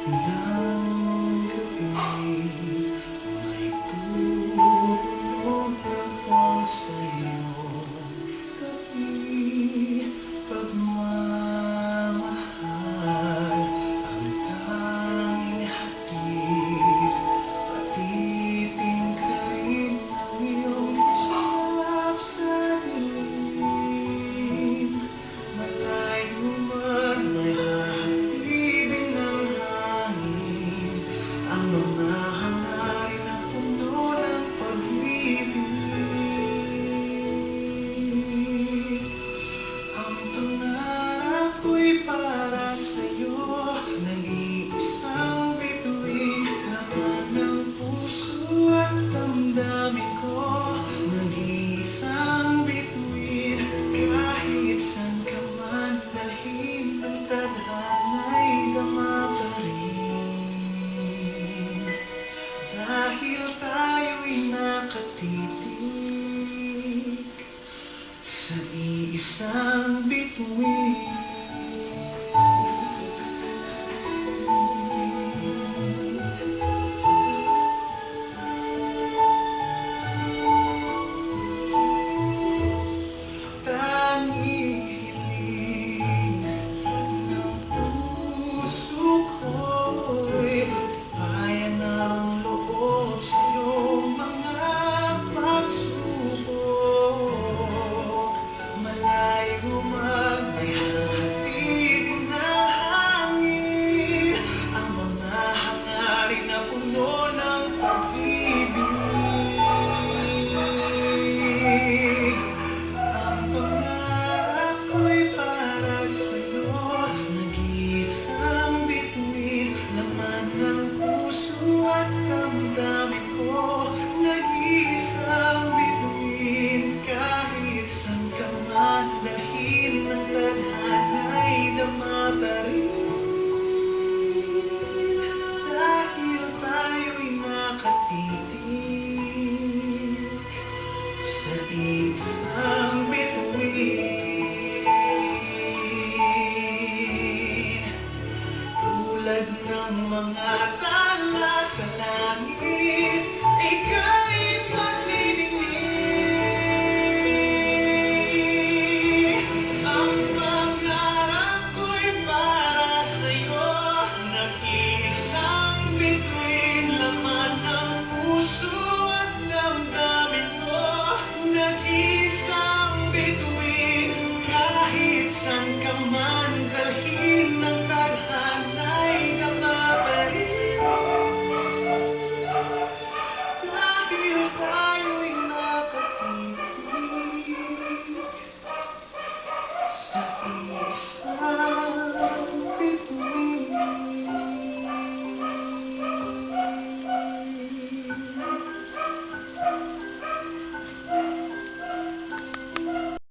ng gabi, may puno ng pang sa'yong tabi. Pagmamahal ang tanging hatid, patiting ka rin ng iyong silap sa dilim. Malayo man may hahatidin ng hangin, ang mga hangarin na puno ng pag-ibig. Ang pangarap ko'y para sa'yo, nag-iisang bituin, laman ng puso at damdamin ko. Nag-iisang bituin, kahit saan ka man dalhin ng tadhana'y dama pa rin. Dahil tayo'y nakatitig sa iisang bituin. Tanging hiling ng puso ko'y tibayan ng loob sa iyong mga pagsubok. Malayo man ay hahatidin ng hangin, ang mga hangarin na puno ng pag-ibig. Ang pangarap ko'y para sa'yo, nag-iisang bituin, laman ng puso at damdamin ko. Nag-iisang bituin, kahit saan ka man dalhin ng tadhana'y dama pa rin. Dahil tayo'y nakatitig sa isang bituin, tulad ng mga tala sa langit.